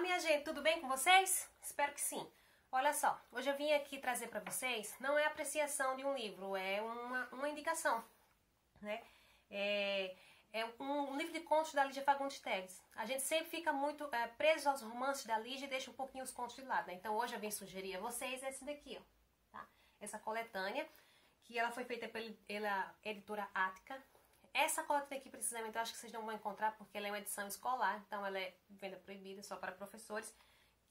minha gente, tudo bem com vocês? Espero que sim. Olha só, hoje eu vim aqui trazer para vocês, não é apreciação de um livro, é uma indicação, né? É um livro de contos da Lígia Fagundes Teles. A gente sempre fica muito preso aos romances da Lígia e deixa um pouquinho os contos de lado, né? Então hoje eu vim sugerir a vocês esse daqui, ó, tá? Essa coletânea, que ela foi feita pela editora Ática. Essa coletânea aqui, precisamente, eu acho que vocês não vão encontrar porque ela é uma edição escolar, então ela é venda proibida só para professores,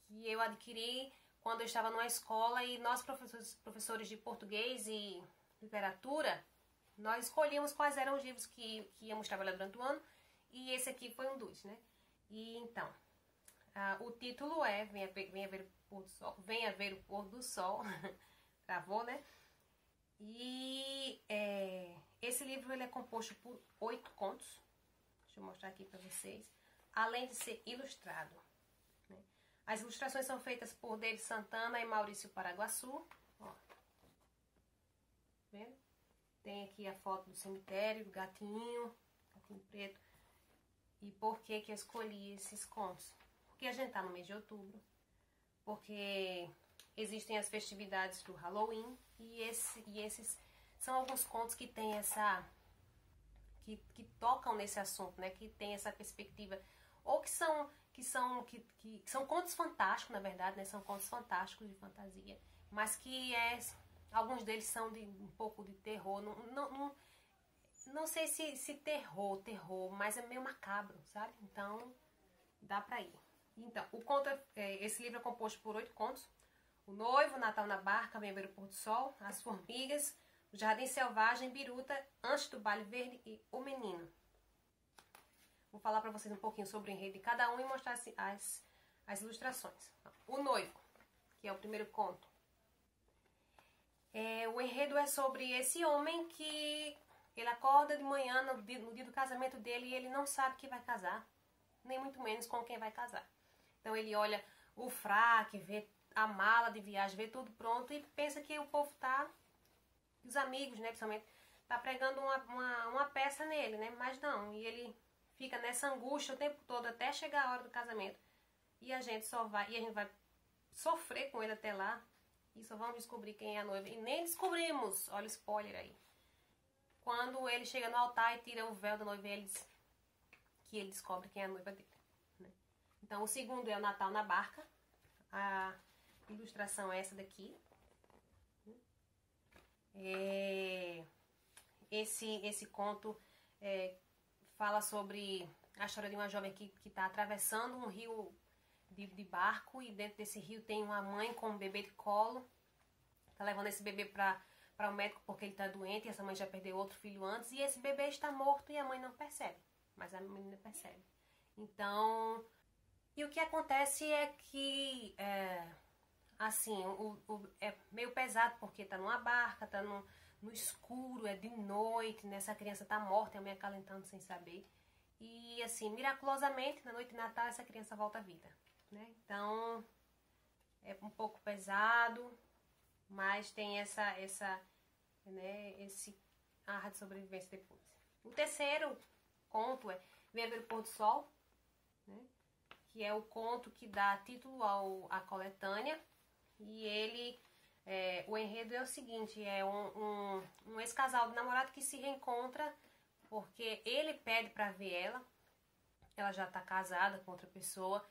que eu adquiri quando eu estava numa escola e nós, professores de português e literatura, nós escolhíamos quais eram os livros que íamos trabalhar durante o ano, e esse aqui foi um dos, né? E então, o título é Venha ver o pôr do sol, Venha ver o pôr do sol, gravou, né? E esse livro ele é composto por 8 contos, deixa eu mostrar aqui para vocês, além de ser ilustrado, né? As ilustrações são feitas por David Santana e Maurício Paraguaçu, ó, vendo? Tem aqui a foto do cemitério, do gatinho preto. E por que eu escolhi esses contos? Porque a gente tá no mês de outubro, porque existem as festividades do Halloween e esses são alguns contos que tem que tocam nesse assunto, né? Que tem essa perspectiva, ou que são contos fantásticos, na verdade, né? São contos fantásticos de fantasia, mas que alguns deles são de um pouco de terror, não sei se terror, mas é meio macabro, sabe? Então dá pra ir. Então, esse livro é composto por 8 contos. O Noivo, Natal na Barca, Venha ver o Pôr do Sol, As Formigas, O Jardim Selvagem, Biruta, Antes do Baile Verde e O Menino. Vou falar pra vocês um pouquinho sobre o enredo de cada um e mostrar as ilustrações. O Noivo, que é o primeiro conto. O enredo é sobre esse homem que ele acorda de manhã no dia do casamento dele e ele não sabe que vai casar, nem muito menos com quem vai casar. Então ele olha o fraque, vê a mala de viagem, vê tudo pronto e pensa que o povo os amigos, né, principalmente, tá pregando uma peça nele, né, mas não, e ele fica nessa angústia o tempo todo até chegar a hora do casamento e a gente vai sofrer com ele até lá e só vamos descobrir quem é a noiva, e nem descobrimos, olha o spoiler aí, quando ele chega no altar e tira o véu da noiva, ele descobre quem é a noiva dele, né? Então o segundo é o Natal na Barca. A ilustração é essa daqui. Esse conto fala sobre a história de uma jovem que está atravessando um rio de barco, e dentro desse rio tem uma mãe com um bebê de colo. Tá levando esse bebê para o médico porque ele está doente, e essa mãe já perdeu outro filho antes, e esse bebê está morto e a mãe não percebe, mas a menina percebe. Então, e o que acontece é que assim, é meio pesado porque tá numa barca, tá no escuro, é de noite, né? Essa criança tá morta, a mãe acalentando sem saber. E assim, miraculosamente, na noite de Natal, essa criança volta à vida, né? Então, é um pouco pesado, mas tem esse ar de sobrevivência depois. O terceiro conto é Venha ver o Pôr do Sol, né? Que é o conto que dá título à coletânea. E o enredo é o seguinte, é um ex-casal de namorado que se reencontra porque ele pede pra ver ela já tá casada com outra pessoa,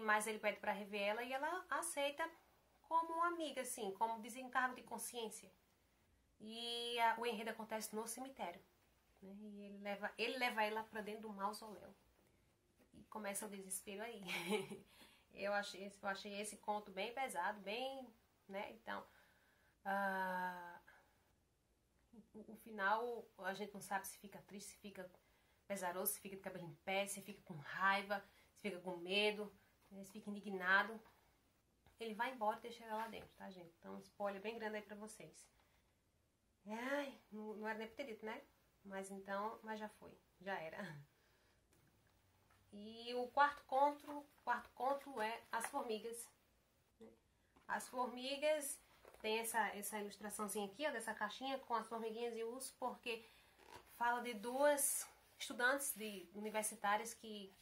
mas ele pede pra rever ela e ela aceita como uma amiga, assim, como desencargo de consciência. E o enredo acontece no cemitério, né? E ele leva ela pra dentro do mausoléu. E começa o desespero aí. Eu achei esse conto bem pesado, bem, né? Então, o final a gente não sabe se fica triste, se fica pesaroso, se fica de cabelo em pé, se fica com raiva, se fica com medo, se fica indignado. Ele vai embora e deixa ela lá dentro, tá, gente? Então, um spoiler bem grande aí pra vocês. Ai, não era nem pra ter dito, né? Mas já foi, já era. E o quarto conto é As Formigas. As Formigas tem essa ilustraçãozinha aqui, ó, dessa caixinha com as formiguinhas e urso, porque fala de duas estudantes universitárias que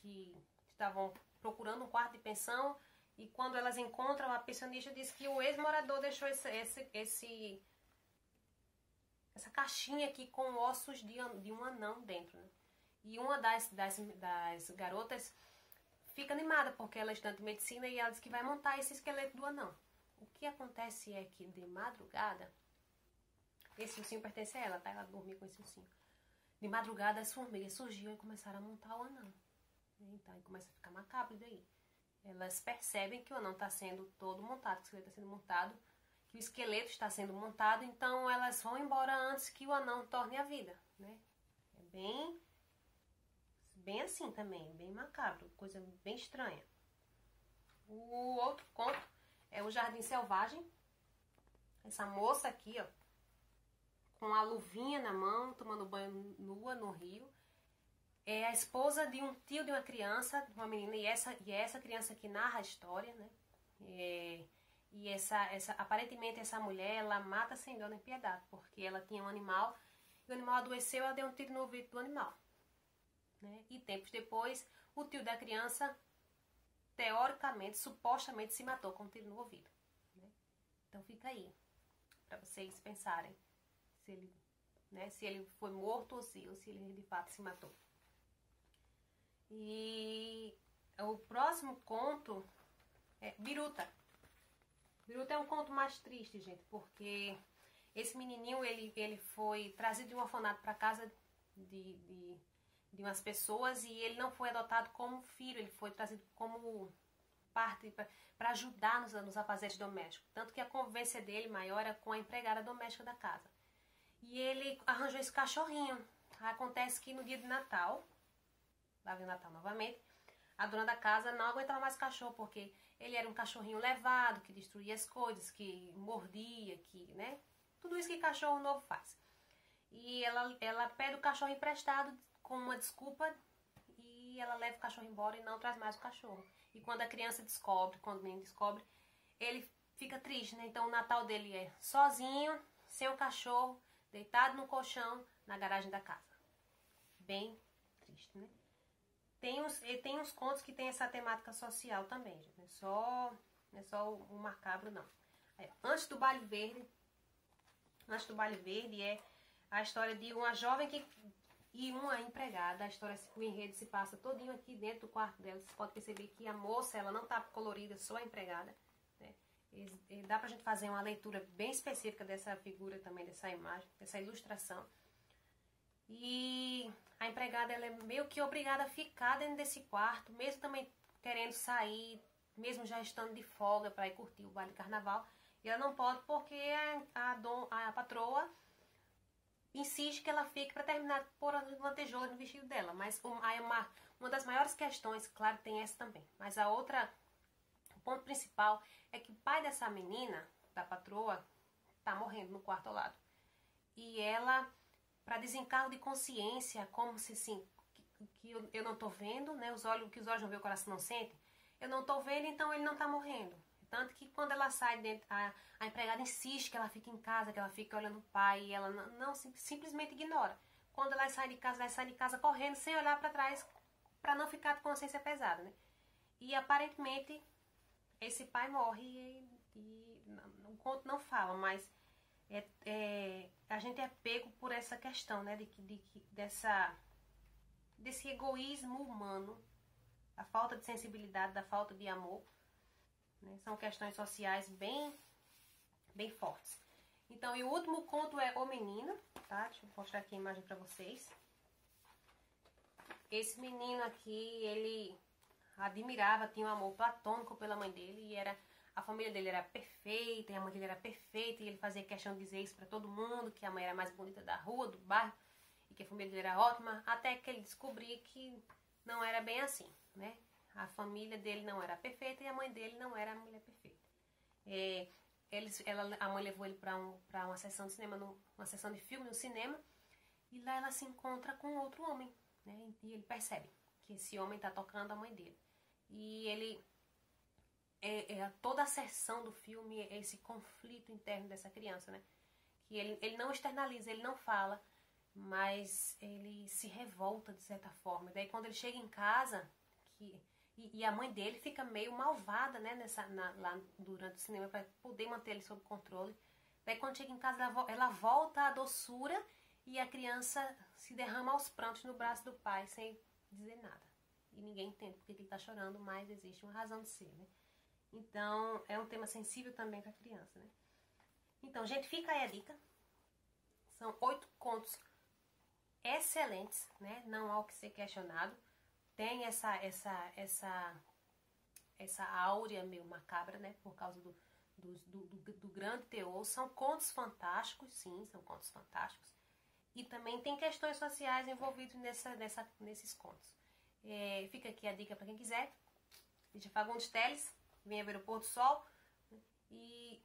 estavam procurando um quarto de pensão, e quando elas encontram, a pensionista diz que o ex-morador deixou essa caixinha aqui com ossos de um anão dentro, né? E uma das garotas fica animada, porque ela é estudante de medicina, e ela diz que vai montar esse esqueleto do anão. O que acontece é que de madrugada, esse ursinho pertence a ela, tá? Ela dormia com esse ursinho. De madrugada as formigas surgiram e começaram a montar o anão. Então começa a ficar macabro daí. Elas percebem que o anão está sendo todo montado, que o esqueleto está sendo montado, que o esqueleto está sendo montado, então elas vão embora antes que o anão torne a vida, né? É bem assim também, bem macabro, coisa bem estranha. O outro conto é o Jardim Selvagem. Essa moça aqui, ó, com a luvinha na mão, tomando banho nua no rio, é a esposa de um tio de uma criança, de uma menina, e é essa criança que narra a história, né? Aparentemente essa mulher, ela mata sem dó nem piedade, porque ela tinha um animal, e o animal adoeceu, ela deu um tiro no ouvido do animal, né? E tempos depois, o tio da criança, teoricamente, supostamente, se matou com um tiro no ouvido, né? Então fica aí, para vocês pensarem se ele foi morto ou se ele de fato se matou. E o próximo conto é Biruta. Biruta é um conto mais triste, gente, porque esse menininho, ele foi trazido de um orfanato para casa de umas pessoas, e ele não foi adotado como filho, ele foi trazido como parte para ajudar nos afazeres domésticos. Tanto que a convivência dele maior era com a empregada doméstica da casa. E ele arranjou esse cachorrinho. Acontece que no dia de Natal, lá vem o Natal novamente, a dona da casa não aguentava mais o cachorro, porque ele era um cachorrinho levado, que destruía as coisas, que mordia, né? Tudo isso que cachorro novo faz. E ela pede o cachorro emprestado com uma desculpa, e ela leva o cachorro embora e não traz mais o cachorro. E quando a criança descobre, quando o menino descobre, ele fica triste, né? Então o Natal dele é sozinho, sem o cachorro, deitado no colchão, na garagem da casa. Bem triste, né? Tem uns contos que tem essa temática social também, gente. Não é só o macabro, não. Antes do Baile Verde é a história de uma jovem e uma empregada. O enredo se passa todinho aqui dentro do quarto dela. Você pode perceber que a moça, ela não tá colorida, só a empregada, né? Dá pra gente fazer uma leitura bem específica dessa figura também, dessa imagem, dessa ilustração. E a empregada, ela é meio que obrigada a ficar dentro desse quarto, mesmo também querendo sair, mesmo já estando de folga para ir curtir o baile de carnaval. E ela não pode porque a patroa insiste que ela fique para terminar por uma lantejola no vestido dela. Mas uma das maiores questões, claro, tem essa também. Mas o ponto principal é que o pai dessa menina, da patroa, tá morrendo no quarto ao lado. E ela, para desencargo de consciência, como se assim, que eu não tô vendo, né? O que os olhos não vê, o coração não sente. Eu não tô vendo, então ele não tá morrendo. Tanto que quando ela sai dentro, a empregada insiste que ela fique em casa, que ela fique olhando o pai, e ela simplesmente ignora. Quando ela sai de casa correndo, sem olhar para trás, para não ficar de consciência pesada, né? E aparentemente esse pai morre e o conto não fala, mas a gente é pego por essa questão, né? Desse egoísmo humano, da falta de sensibilidade, da falta de amor. Né? São questões sociais bem fortes. Então, e o último conto é O Menino, tá? Deixa eu mostrar aqui a imagem para vocês. Esse menino aqui, ele admirava, tinha um amor platônico pela mãe dele, e a família dele era perfeita, e a mãe dele era perfeita, e ele fazia questão de dizer isso para todo mundo, que a mãe era a mais bonita da rua, do bairro, e que a família dele era ótima, até que ele descobria que não era bem assim, né? A família dele não era perfeita e a mãe dele não era a mulher perfeita. A mãe levou ele para uma sessão de cinema, uma sessão de filme no cinema, e lá ela se encontra com outro homem, né? E ele percebe que esse homem está tocando a mãe dele. E ele toda a sessão do filme é esse conflito interno dessa criança, né? Que ele não externaliza, ele não fala, mas ele se revolta de certa forma. Daí quando ele chega em casa, E a mãe dele fica meio malvada, né, lá durante o cinema, para poder manter ele sob controle. Daí quando chega em casa, ela volta à doçura e a criança se derrama aos prantos no braço do pai, sem dizer nada. E ninguém entende porque ele está chorando, mas existe uma razão de ser, né? Então, é um tema sensível também para a criança, né? Então, gente, fica aí a dica. São 8 contos excelentes, né? Não há o que ser questionado. Tem essa áurea meio macabra, né? Por causa do grande teor. São contos fantásticos, sim, são contos fantásticos. E também tem questões sociais envolvidas nesses contos. Fica aqui a dica para quem quiser. De Fagundes Telles, venha ver o pôr do sol. E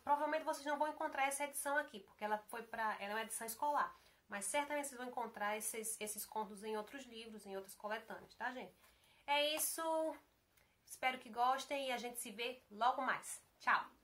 provavelmente vocês não vão encontrar essa edição aqui, porque ela é uma edição escolar. Mas certamente vocês vão encontrar esses contos em outros livros, em outras coletâneas, tá, gente? É isso. Espero que gostem e a gente se vê logo mais. Tchau!